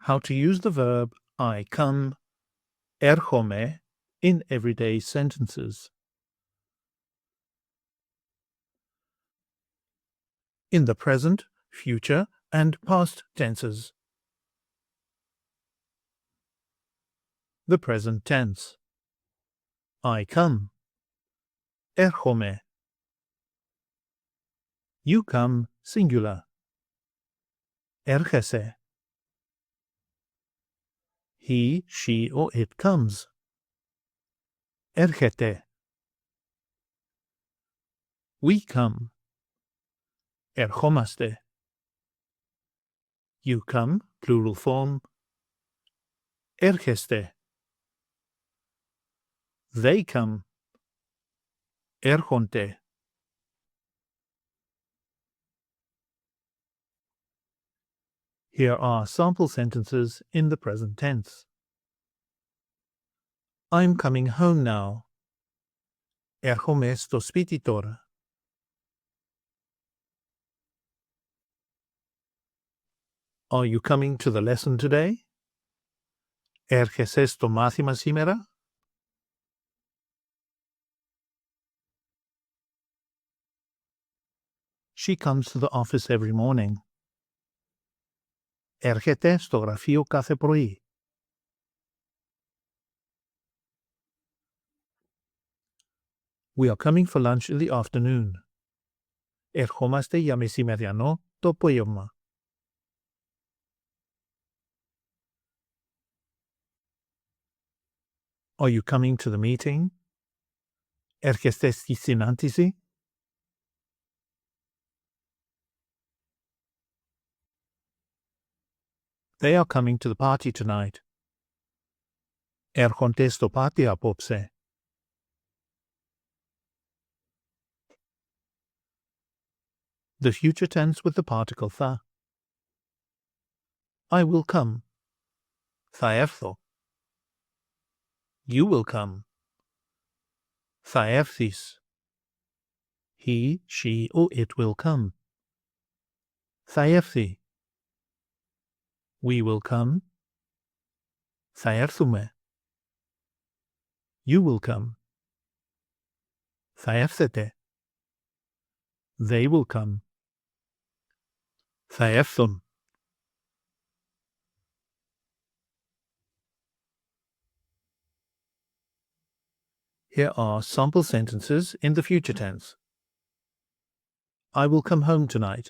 How to use the verb I come, έρχομαι, in everyday sentences. In the present, future, and past tenses. The present tense. I come. Έρχομαι. You come, singular. Έρχεσαι. He, she, or it comes. Έρχεται. We come. Ερχόμαστε. You come, plural form. Έρχεστε. They come. Έρχονται. Here are sample sentences in the present tense. I'm coming home now. Έρχομαι στο σπίτι τώρα. Are you coming to the lesson today? Έρχεσαι στο μάθημα σήμερα? She comes to the office every morning. Έρχεται στο γραφείο κάθε πρωί. We are coming for lunch in the afternoon. Ερχόμαστε για μεσημεριανό το απόγευμα. Are you coming to the meeting? Έρχεστε στη συνάντηση? They are coming to the party tonight. Έρχονται στο πάρτι απόψε. The future tense with the particle θα. I will come. Θα έρθω. You will come. Θα έρθεις. He, she, or it will come. Θα έρθει. We will come. Θα έρθουμε. You will come. Θα έρθετε. They will come. Θα έρθουν. Here are sample sentences in the future tense. I will come home tonight.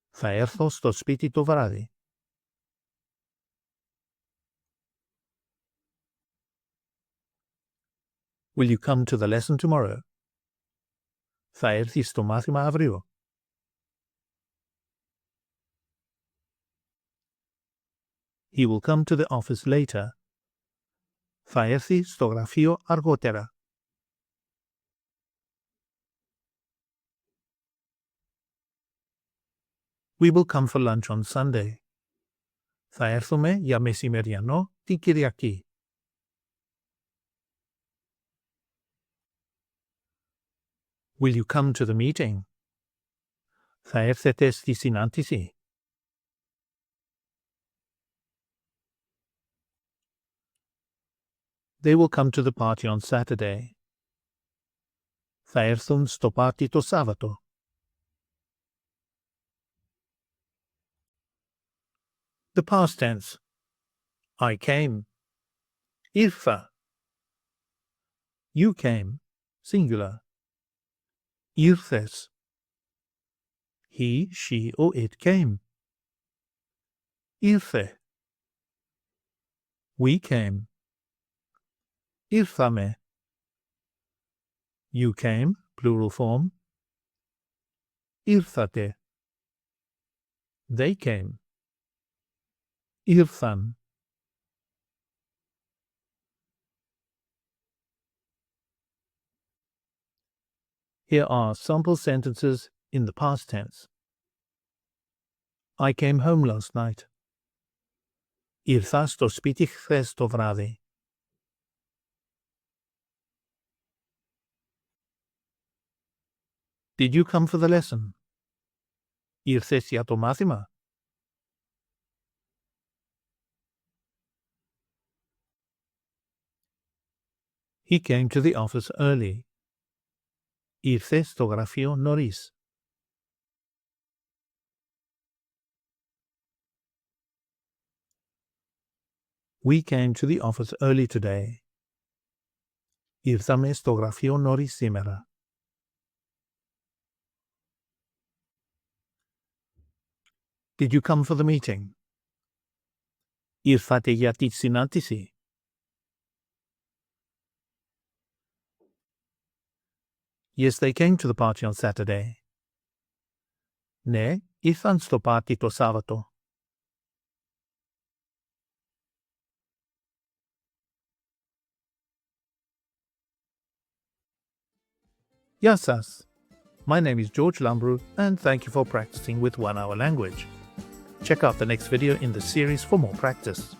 Θα έρθω στο σπίτι το βράδυ. Will you come to the lesson tomorrow? Θα έρθεις στο μάθημα αύριο. He will come to the office later. Θα έρθει στο γραφείο αργότερα. We will come for lunch on Sunday. Θα έρθουμε για μεσημεριανό την Κυριακή. Will you come to the meeting? Θα έρθετε στη συνάντηση. They will come to the party on Saturday. Θα έρθουν στο πάρτι το Σάββατο. The past tense. I came. Ήρθα. You came. Singular. Ήρθες. He, she, or it came. Ήρθε. We came. Ήρθαμε. You came, plural form. Ήρθατε. They came. Ήρθαν. Here are sample sentences in the past tense. I came home last night. Ήρθα στο σπίτι χθες το βράδυ. Did you come for the lesson? Ήρθες για το μάθημα? He came to the office early. Ήρθε στο γραφείο νωρίς. We came to the office early today. Ήρθαμε στο γραφείο νωρίς σήμερα. Did you come for the meeting? Ήρθατε για τη συνάντηση. Yes, they came to the party on Saturday. Ναι, ήρθαν στο πάρτι το Σάββατο. Γεια σας. My name is George Lambrou and thank you for practicing with 1 Hour Language. Check out the next video in the series for more practice.